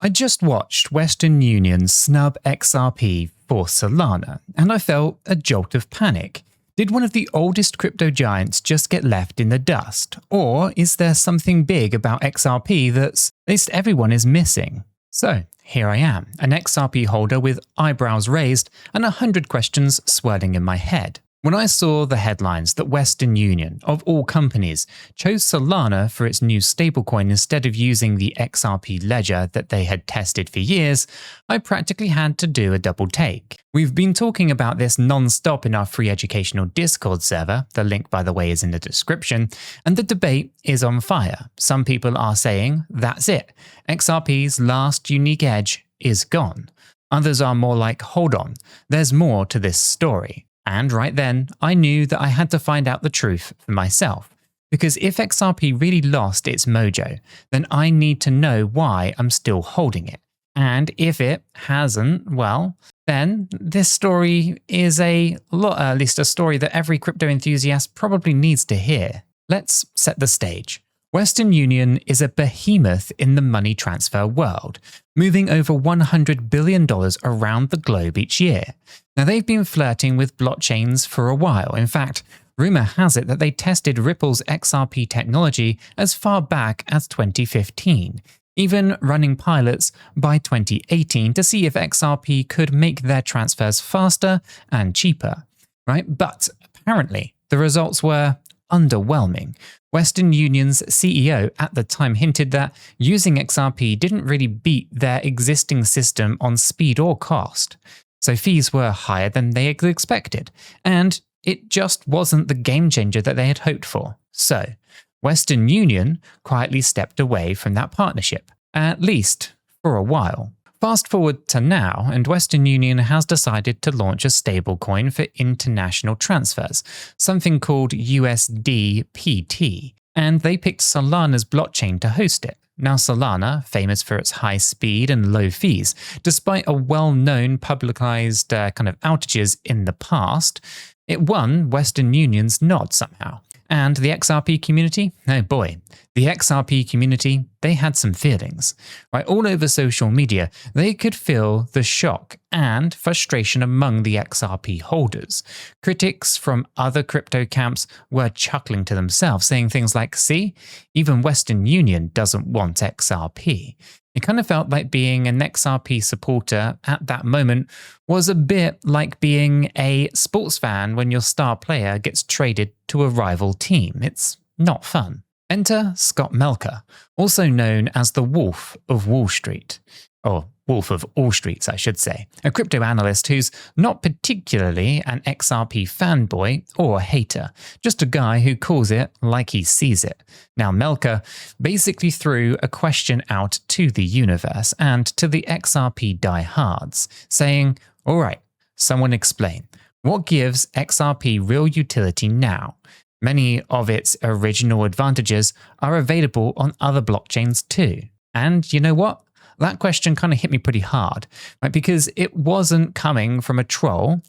I just watched Western Union snub XRP for Solana, and I felt a jolt of panic. Did one of the oldest crypto giants just get left in the dust? Or is there something big about XRP that at least everyone is missing? So here I am, an XRP holder with eyebrows raised and 100 questions swirling in my head. When I saw the headlines that Western Union, of all companies, chose Solana for its new stablecoin instead of using the XRP ledger that they had tested for years, I practically had to do a double take. We've been talking about this non-stop in our free educational Discord server, the link by the way is in the description, and the debate is on fire. Some people are saying, that's it, XRP's last unique edge is gone. Others are more like, hold on, there's more to this story. And right then, I knew that I had to find out the truth for myself. Because if XRP really lost its mojo, then I need to know why I'm still holding it. And if it hasn't, well, then this story is at least a story that every crypto enthusiast probably needs to hear. Let's set the stage. Western Union is a behemoth in the money transfer world, moving over $100 billion around the globe each year. Now, they've been flirting with blockchains for a while. In fact, rumor has it that they tested Ripple's XRP technology as far back as 2015, even running pilots by 2018 to see if XRP could make their transfers faster and cheaper, right? But apparently, the results were underwhelming. Western Union's CEO at the time hinted that using XRP didn't really beat their existing system on speed or cost. So fees were higher than they had expected, and it just wasn't the game changer that they had hoped for. So Western Union quietly stepped away from that partnership, at least for a while. Fast forward to now, and Western Union has decided to launch a stablecoin for international transfers, something called USDPT, and they picked Solana's blockchain to host it. Now Solana, famous for its high speed and low fees, despite a well-known publicized kind of outages in the past, it won Western Union's nod somehow. And the XRP community? Oh boy, the XRP community, they had some feelings. Right, all over social media, they could feel the shock and frustration among the XRP holders. Critics from other crypto camps were chuckling to themselves, saying things like, see, even Western Union doesn't want XRP. It kind of felt like being an XRP supporter at that moment was a bit like being a sports fan when your star player gets traded to a rival team. It's not fun. Enter Scott Melker, also known as the Wolf of Wall Street, or Wolf of all streets, I should say, a crypto analyst who's not particularly an XRP fanboy or hater, just a guy who calls it like he sees it. Now, Melker basically threw a question out to the universe and to the XRP diehards, saying, all right, someone explain, what gives XRP real utility now? Many of its original advantages are available on other blockchains too. And you know what? That question kind of hit me pretty hard, right? Because it wasn't coming from a troll.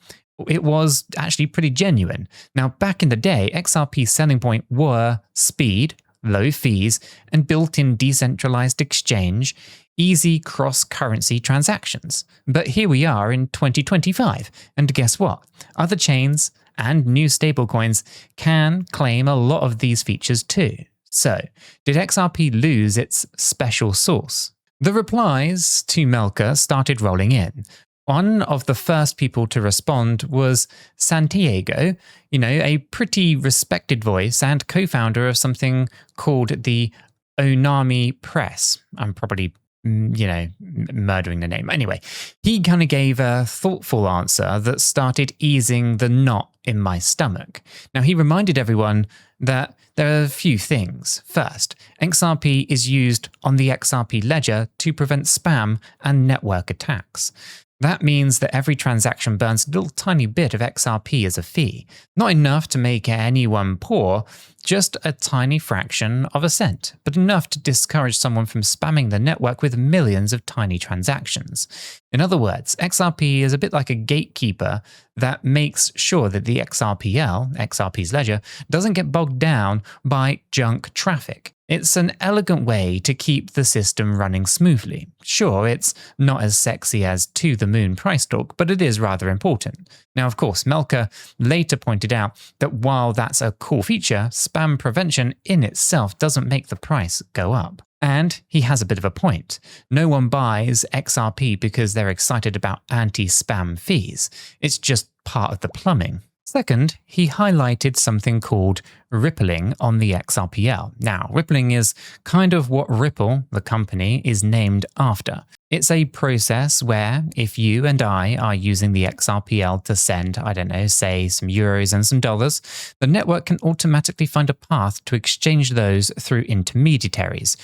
It was actually pretty genuine. Now, back in the day, XRP's selling point were speed, low fees, and built-in decentralized exchange, easy cross-currency transactions. But here we are in 2025, and guess what? Other chains and new stablecoins can claim a lot of these features too. So, did XRP lose its special sauce? The replies to Melker started rolling in. One of the first people to respond was Santiago, a pretty respected voice and co-founder of something called the Onami Press. I'm probably, murdering the name. Anyway, he kind of gave a thoughtful answer that started easing the knot in my stomach. Now, he reminded everyone that there are a few things. First, XRP is used on the XRP ledger to prevent spam and network attacks. That means that every transaction burns a little tiny bit of XRP as a fee. Not enough to make anyone poor, just a tiny fraction of a cent, but enough to discourage someone from spamming the network with millions of tiny transactions. In other words, XRP is a bit like a gatekeeper that makes sure that the XRPL, XRP's ledger, doesn't get bogged down by junk traffic. It's an elegant way to keep the system running smoothly. Sure, it's not as sexy as to the moon price talk, but it is rather important. Now, of course, Melker later pointed out that while that's a cool feature, spam prevention in itself doesn't make the price go up. And he has a bit of a point. No one buys XRP because they're excited about anti-spam fees. It's just part of the plumbing. Second, he highlighted something called rippling on the XRPL. Now, rippling is kind of what Ripple, the company, is named after. It's a process where if you and I are using the XRPL to send, I don't know, say some euros and some dollars, the network can automatically find a path to exchange those through intermediaries,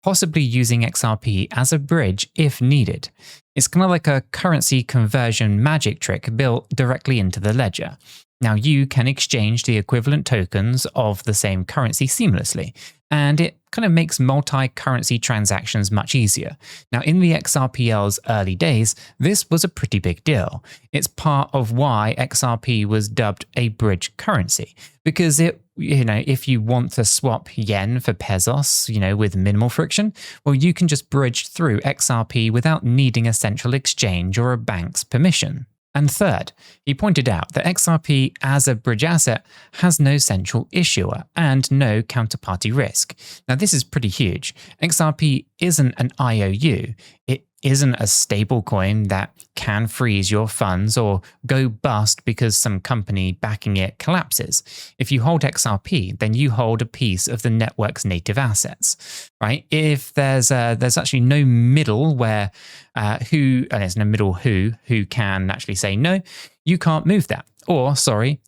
possibly using XRP as a bridge if needed. It's kind of like a currency conversion magic trick built directly into the ledger. Now, you can exchange the equivalent tokens of the same currency seamlessly, and it kind of makes multi-currency transactions much easier. Now, in the XRPL's early days, this was a pretty big deal. It's part of why XRP was dubbed a bridge currency, because if you want to swap yen for pesos, with minimal friction, well, you can just bridge through XRP without needing a central exchange or a bank's permission. And third, he pointed out that XRP as a bridge asset has no central issuer and no counterparty risk. Now, this is pretty huge. XRP isn't an IOU. It isn't a stablecoin that can freeze your funds or go bust because some company backing it collapses. If you hold XRP, then you hold a piece of the network's native assets, right? If there's actually no middle where there's no middle who can actually say no, you can't move that. Or,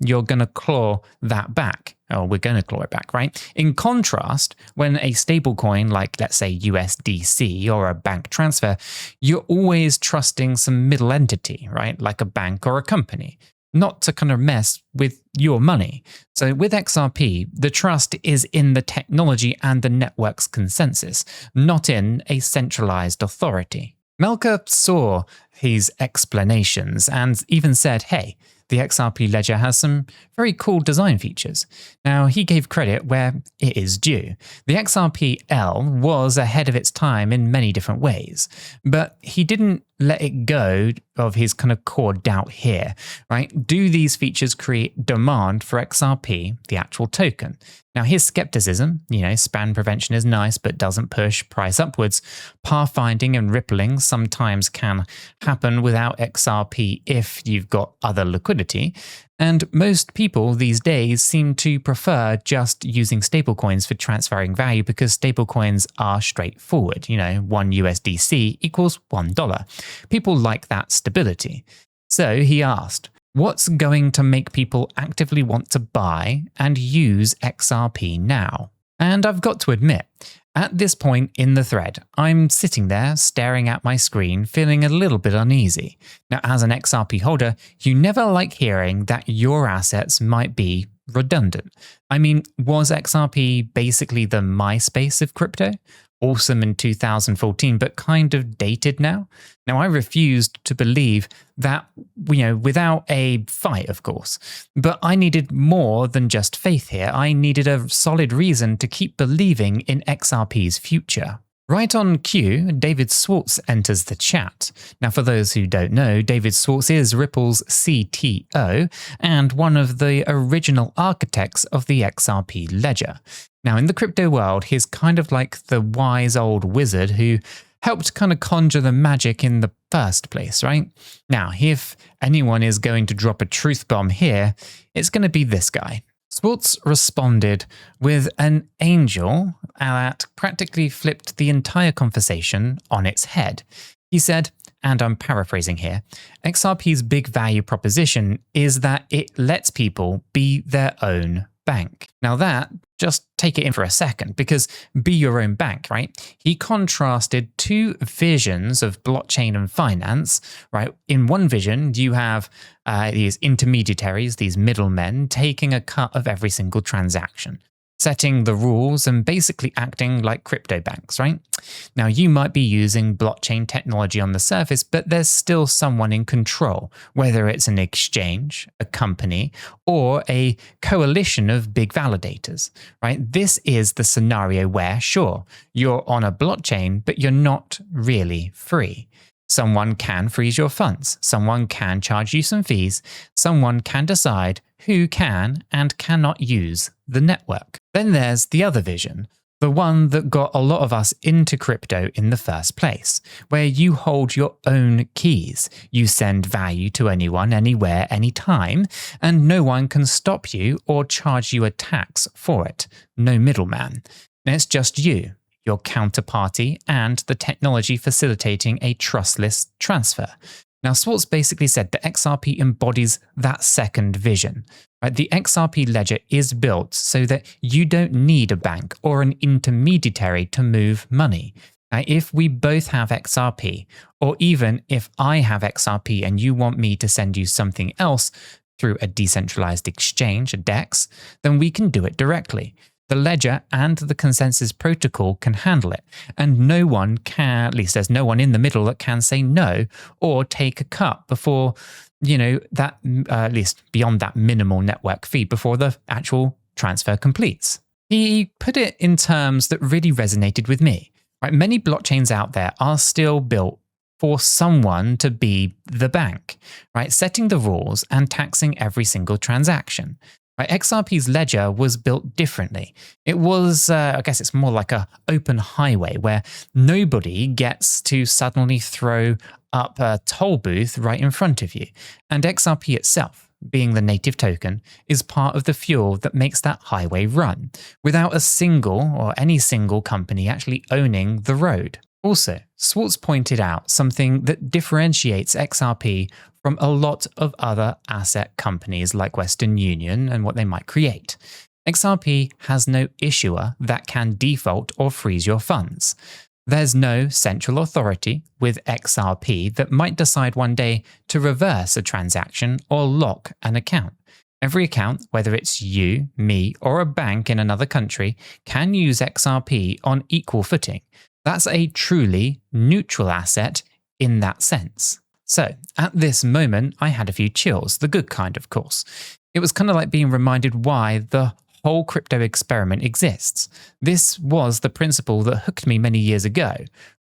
you're going to claw that back. Or we're going to claw it back, right? In contrast, when a stablecoin like, let's say, USDC or a bank transfer, you're always trusting some middle entity, right? Like a bank or a company, not to kind of mess with your money. So with XRP, the trust is in the technology and the network's consensus, not in a centralized authority. Melker saw his explanations and even said, hey, the XRP ledger has some very cool design features. Now, he gave credit where it is due. The XRPL was ahead of its time in many different ways, but he didn't let it go of his kind of core doubt here, right? Do these features create demand for XRP, the actual token? Now, his skepticism, spam prevention is nice, but doesn't push price upwards. Pathfinding and rippling sometimes can happen without XRP if you've got other liquidity. And most people these days seem to prefer just using stablecoins for transferring value because stablecoins are straightforward. 1 USDC equals $1. People like that stability. So he asked, what's going to make people actively want to buy and use XRP now? And I've got to admit, at this point in the thread, I'm sitting there staring at my screen, feeling a little bit uneasy. Now, as an XRP holder, you never like hearing that your assets might be redundant. I mean, was XRP basically the MySpace of crypto? Awesome in 2014, but kind of dated now? Now, I refused to believe that, without a fight, of course. But I needed more than just faith here. I needed a solid reason to keep believing in XRP's future. Right on cue, David Schwartz enters the chat. Now, for those who don't know, David Schwartz is Ripple's CTO and one of the original architects of the XRP ledger. Now, in the crypto world, he's kind of like the wise old wizard who helped kind of conjure the magic in the first place, right? Now, if anyone is going to drop a truth bomb here, it's going to be this guy. Schwartz responded with an angel that practically flipped the entire conversation on its head. He said, and I'm paraphrasing here, XRP's big value proposition is that it lets people be their own bank. Now that, just take it in for a second, because be your own bank, right? He contrasted two visions of blockchain and finance, right? In one vision, you have these intermediaries, these middlemen, taking a cut of every single transaction. setting the rules and basically acting like crypto banks, right? Now, you might be using blockchain technology on the surface, but there's still someone in control, whether it's an exchange, a company, or a coalition of big validators, right? This is the scenario where, sure, you're on a blockchain, but you're not really free. Someone can freeze your funds. Someone can charge you some fees. Someone can decide who can and cannot use the network. Then there's the other vision, the one that got a lot of us into crypto in the first place, where you hold your own keys. You send value to anyone, anywhere, anytime, and no one can stop you or charge you a tax for it. No middleman. And it's just you, your counterparty, and the technology facilitating a trustless transfer. Now, Schwartz basically said that XRP embodies that second vision. Right? The XRP ledger is built so that you don't need a bank or an intermediary to move money. Now, if we both have XRP, or even if I have XRP and you want me to send you something else through a decentralized exchange, a DEX, then we can do it directly. The ledger and the consensus protocol can handle it, and no one can, at least there's no one in the middle that can say no or take a cut before, that at least beyond that minimal network fee before the actual transfer completes. He put it in terms that really resonated with me. Right? Many blockchains out there are still built for someone to be the bank, right? Setting the rules and taxing every single transaction. Right, XRP's ledger was built differently. It was, I guess it's more like an open highway where nobody gets to suddenly throw up a toll booth right in front of you. And XRP itself, being the native token, is part of the fuel that makes that highway run, without a single or any single company actually owning the road. Also, Schwartz pointed out something that differentiates XRP from a lot of other asset companies like Western Union and what they might create. XRP has no issuer that can default or freeze your funds. There's no central authority with XRP that might decide one day to reverse a transaction or lock an account. Every account, whether it's you, me, or a bank in another country, can use XRP on equal footing. That's a truly neutral asset in that sense. So, at this moment, I had a few chills, the good kind, of course. It was kind of like being reminded why the whole crypto experiment exists. This was the principle that hooked me many years ago,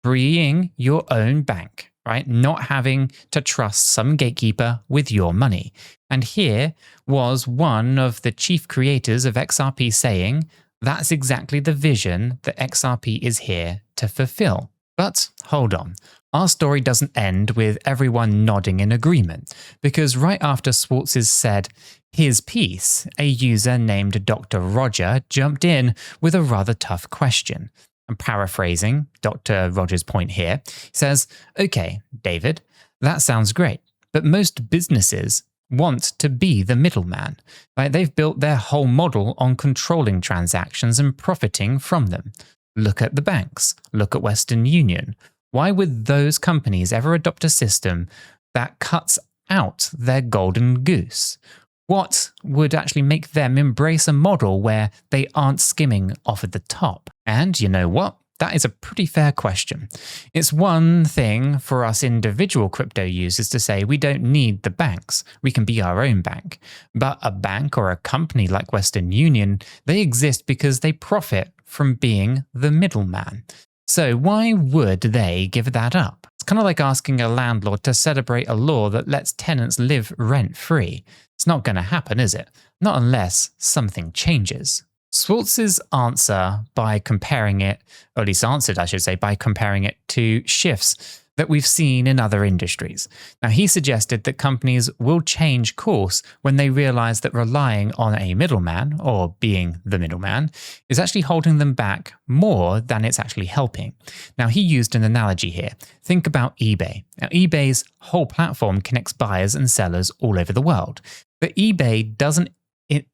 being your own bank, right? Not having to trust some gatekeeper with your money. And here was one of the chief creators of XRP saying, that's exactly the vision that XRP is here to fulfill. But hold on. Our story doesn't end with everyone nodding in agreement, because right after Schwartz said his piece, a user named Dr. Roger jumped in with a rather tough question. I'm paraphrasing Dr. Roger's point here. He says, okay, David, that sounds great, but most businesses want to be the middleman. Right? They've built their whole model on controlling transactions and profiting from them. Look at the banks. Look at Western Union. Why would those companies ever adopt a system that cuts out their golden goose? What would actually make them embrace a model where they aren't skimming off at the top? And you know what? That is a pretty fair question. It's one thing for us individual crypto users to say we don't need the banks, we can be our own bank. But a bank or a company like Western Union, they exist because they profit from being the middleman. So why would they give that up? It's kind of like asking a landlord to celebrate a law that lets tenants live rent-free. It's not going to happen, is it? Not unless something changes. Schwartz's answer by comparing it, or at least answered, I should say, by comparing it to shifts that we've seen in other industries. Now, he suggested that companies will change course when they realize that relying on a middleman, or being the middleman, is actually holding them back more than it's actually helping. Now, he used an analogy here. Think about eBay. Now, eBay's whole platform connects buyers and sellers all over the world. But eBay doesn't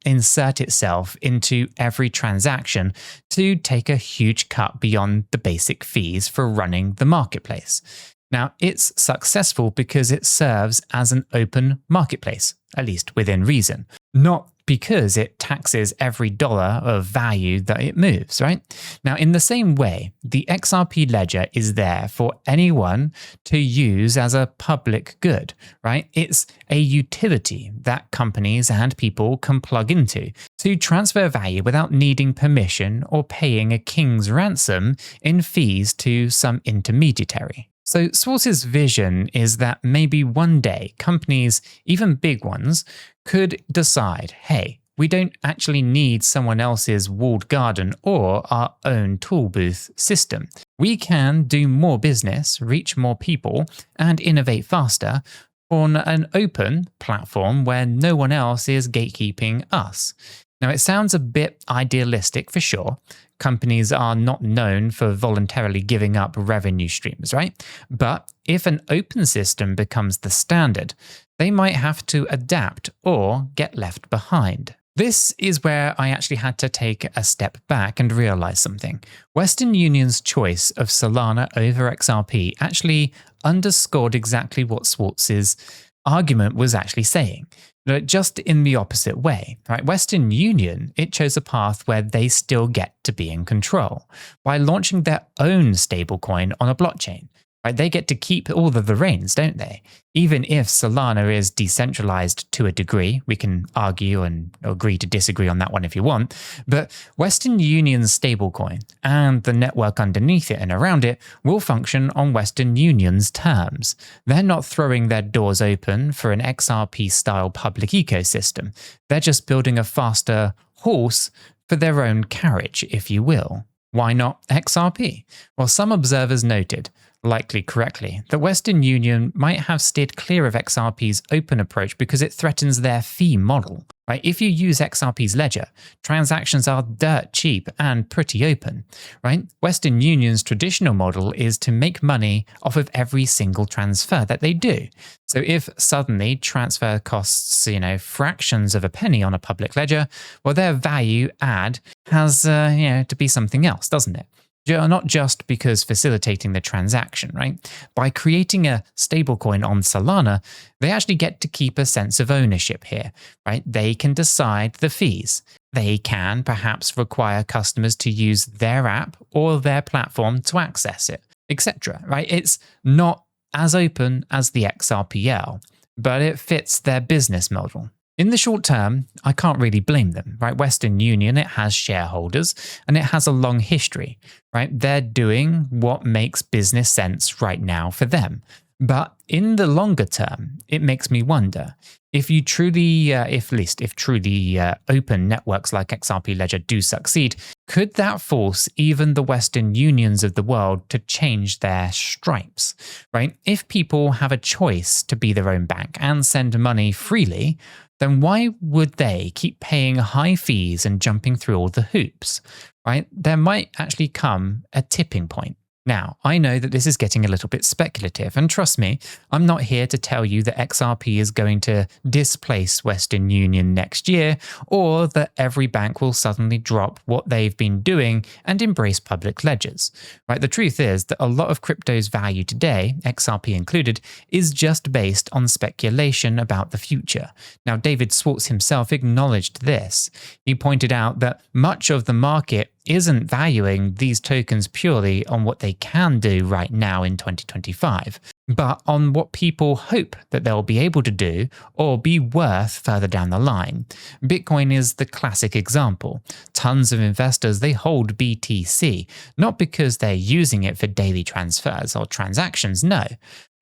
insert itself into every transaction to take a huge cut beyond the basic fees for running the marketplace. Now, it's successful because it serves as an open marketplace, at least within reason, not because it taxes every dollar of value that it moves, right? Now, in the same way, the XRP ledger is there for anyone to use as a public good, right? It's a utility that companies and people can plug into to transfer value without needing permission or paying a king's ransom in fees to some intermediary. So Schwartz's vision is that maybe one day companies, even big ones, could decide, hey, we don't actually need someone else's walled garden or our own tool booth system. We can do more business, reach more people, and innovate faster on an open platform where no one else is gatekeeping us. Now, it sounds a bit idealistic for sure. Companies are not known for voluntarily giving up revenue streams, right? But if an open system becomes the standard, they might have to adapt or get left behind. This is where I actually had to take a step back and realize something. Western Union's choice of Solana over XRP actually underscored exactly what Schwartz's argument was actually saying. Just in the opposite way, right? Western Union, it chose a path where they still get to be in control by launching their own stablecoin on a blockchain. Right? They get to keep all of the reins, don't they? Even if Solana is decentralized to a degree, we can argue and agree to disagree on that one if you want, but Western Union's stablecoin and the network underneath it and around it will function on Western Union's terms. They're not throwing their doors open for an XRP-style public ecosystem. They're just building a faster horse for their own carriage, if you will. Why not XRP? Well, some observers noted, likely correctly, that Western Union might have steered clear of XRP's open approach because it threatens their fee model. Right? If you use XRP's ledger, transactions are dirt cheap and pretty open. Right? Western Union's traditional model is to make money off of every single transfer that they do. So if suddenly transfer costs, fractions of a penny on a public ledger, well, their value add has, to be something else, doesn't it? Not just because facilitating the transaction, right? By creating a stablecoin on Solana, they actually get to keep a sense of ownership here, right? They can decide the fees. They can perhaps require customers to use their app or their platform to access it, etc., right? It's not as open as the XRPL, but it fits their business model. In the short term, I can't really blame them, right? Western Union, it has shareholders and it has a long history, right? They're doing what makes business sense right now for them. But in the longer term, it makes me wonder if truly open networks like XRP Ledger do succeed, could that force even the Western Unions of the world to change their stripes, right? If people have a choice to be their own bank and send money freely, then why would they keep paying high fees and jumping through all the hoops, right? There might actually come a tipping point. Now, I know that this is getting a little bit speculative, and trust me, I'm not here to tell you that XRP is going to displace Western Union next year, or that every bank will suddenly drop what they've been doing and embrace public ledgers. Right? The truth is that a lot of crypto's value today, XRP included, is just based on speculation about the future. Now, David Schwartz himself acknowledged this. He pointed out that much of the market isn't valuing these tokens purely on what they can do right now in 2025, but on what people hope that they'll be able to do or be worth further down the line. Bitcoin is the classic example. Tons of investors, they hold BTC, not because they're using it for daily transfers or transactions, no,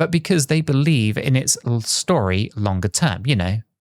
but because they believe in its story longer term,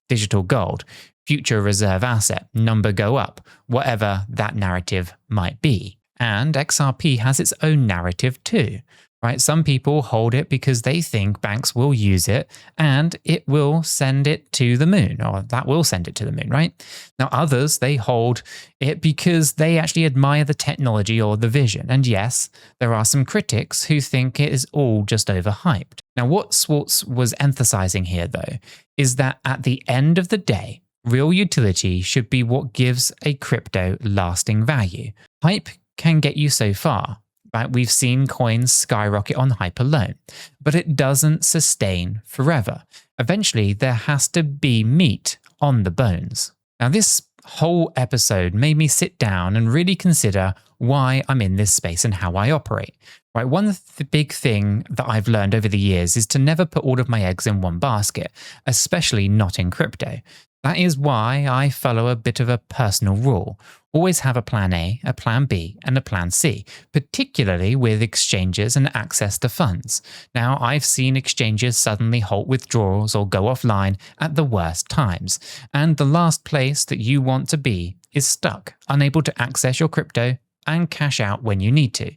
digital gold, future reserve asset, number go up, whatever that narrative might be. And XRP has its own narrative too, right? Some people hold it because they think banks will use it and it will send it to the moon, or that will send it to the moon, right? Now others, they hold it because they actually admire the technology or the vision. And yes, there are some critics who think it is all just overhyped. Now what Schwartz was emphasizing here though, is that at the end of the day, real utility should be what gives a crypto lasting value. Hype can get you so far, right? We've seen coins skyrocket on hype alone, but it doesn't sustain forever. Eventually, there has to be meat on the bones. Now, this whole episode made me sit down and really consider why I'm in this space and how I operate. Right, one big thing that I've learned over the years is to never put all of my eggs in one basket, especially not in crypto. That is why I follow a bit of a personal rule. Always have a plan A, a plan B, and a plan C, particularly with exchanges and access to funds. Now, I've seen exchanges suddenly halt withdrawals or go offline at the worst times, and the last place that you want to be is stuck, unable to access your crypto and cash out when you need to.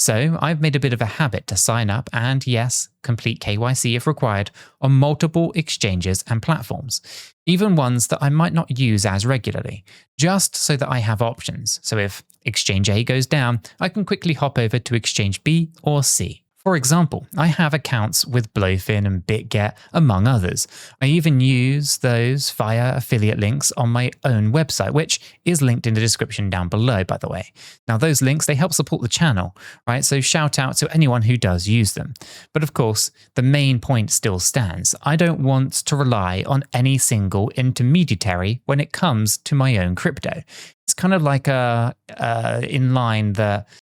So I've made a bit of a habit to sign up and, yes, complete KYC if required on multiple exchanges and platforms, even ones that I might not use as regularly, just so that I have options. So if exchange A goes down, I can quickly hop over to exchange B or C. For example, I have accounts with 𝗗𝗶𝘀𝗰𝗍, and BitGet, among others. I even use those via affiliate links on my own website, which is linked in the description down below, by the way. Now, those links, they help support the channel, right? So shout out to anyone who does use them. But of course, the main point still stands. I don't want to rely on any single intermediary when it comes to my own crypto. It's kind of like in line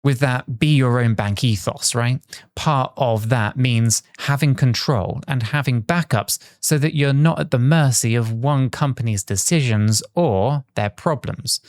with that be your own bank ethos, right? Part of that means having control and having backups so that you're not at the mercy of one company's decisions or their problems,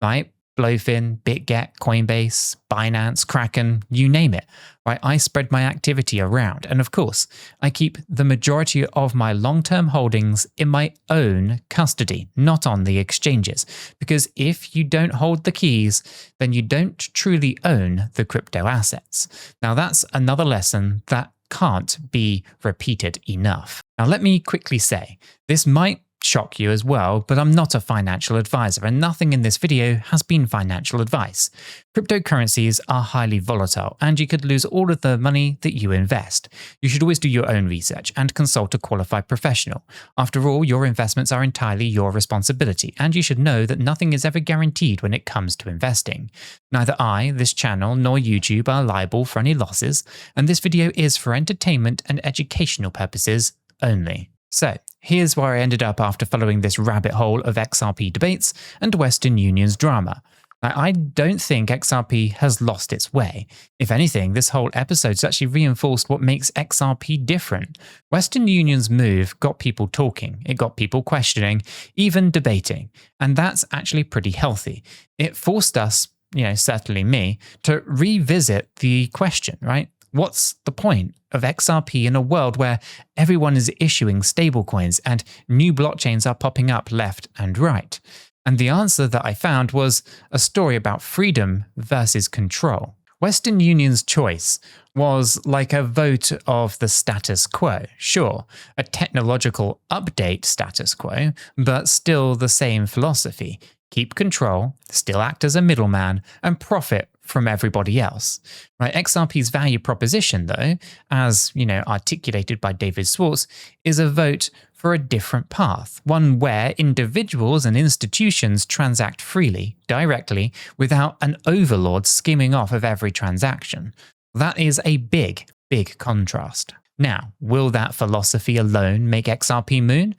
right? 𝗗𝗶𝘀𝗰𝗍, BitGet, Coinbase, Binance, Kraken, you name it, right? I spread my activity around. And of course, I keep the majority of my long-term holdings in my own custody, not on the exchanges. Because if you don't hold the keys, then you don't truly own the crypto assets. Now, that's another lesson that can't be repeated enough. Now, let me quickly say, this might shock you as well, but I'm not a financial advisor and nothing in this video has been financial advice. Cryptocurrencies are highly volatile and you could lose all of the money that you invest. You should always do your own research and consult a qualified professional. After all, your investments are entirely your responsibility and you should know that nothing is ever guaranteed when it comes to investing. Neither I, this channel, nor YouTube are liable for any losses, and this video is for entertainment and educational purposes only. So, here's where I ended up after following this rabbit hole of XRP debates and Western Union's drama. Now, I don't think XRP has lost its way. If anything, this whole episode's actually reinforced what makes XRP different. Western Union's move got people talking, it got people questioning, even debating, and that's actually pretty healthy. It forced us, certainly me, to revisit the question, right? What's the point of XRP in a world where everyone is issuing stablecoins and new blockchains are popping up left and right? And the answer that I found was a story about freedom versus control. Western Union's choice was like a vote of the status quo. Sure, a technological update status quo, but still the same philosophy. Keep control, still act as a middleman, and profit from everybody else. Right? XRP's value proposition, though, as articulated by David Schwartz, is a vote for a different path, one where individuals and institutions transact freely, directly, without an overlord skimming off of every transaction. That is a big, big contrast. Now, will that philosophy alone make XRP moon?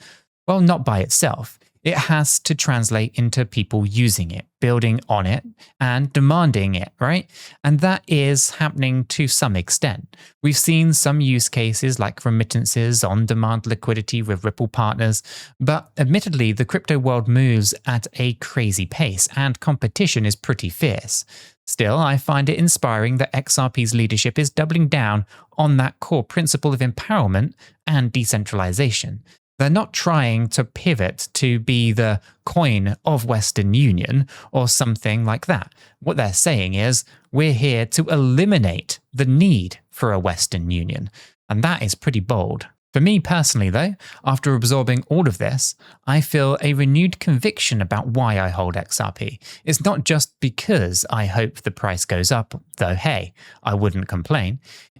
Well, not by itself. It has to translate into people using it, building on it, and demanding it, right? And that is happening to some extent. We've seen some use cases like remittances, on-demand liquidity with Ripple partners, but admittedly, the crypto world moves at a crazy pace and competition is pretty fierce. Still, I find it inspiring that XRP's leadership is doubling down on that core principle of empowerment and decentralization. They're not trying to pivot to be the coin of Western Union or something like that. What they're saying is, we're here to eliminate the need for a Western Union. And that is pretty bold. For me personally, though, after absorbing all of this, I feel a renewed conviction about why I hold XRP. It's not just because I hope the price goes up, though hey, I wouldn't complain.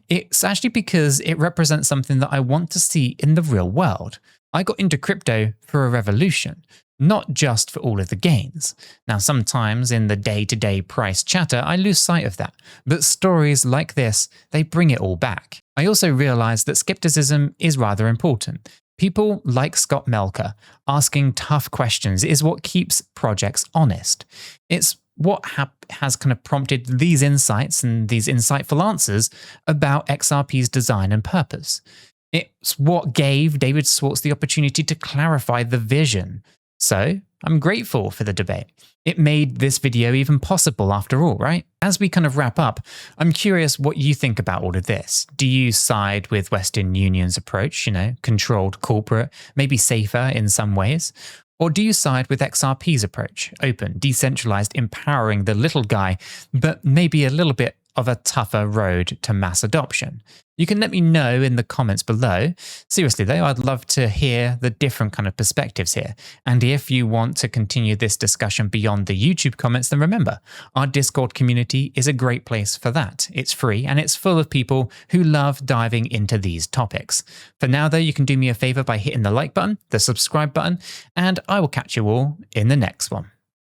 It's actually because it represents something that I want to see in the real world. I got into crypto for a revolution, not just for all of the gains. Now, sometimes in the day-to-day price chatter, I lose sight of that, but stories like this, they bring it all back. I also realized that skepticism is rather important. People like Scott Melker asking tough questions is what keeps projects honest. It's what has kind of prompted these insights and these insightful answers about XRP's design and purpose. It's what gave David Schwartz the opportunity to clarify the vision. So I'm grateful for the debate. It made this video even possible after all, right? As we kind of wrap up, I'm curious what you think about all of this. Do you side with Western Union's approach, controlled corporate, maybe safer in some ways? Or do you side with XRP's approach, open, decentralized, empowering the little guy, but maybe a little bit of a tougher road to mass adoption? You can let me know in the comments below. Seriously though, I'd love to hear the different kind of perspectives here. And if you want to continue this discussion beyond the YouTube comments, then remember, our Discord community is a great place for that. It's free and it's full of people who love diving into these topics. For now though, you can do me a favor by hitting the like button, the subscribe button, and I will catch you all in the next one.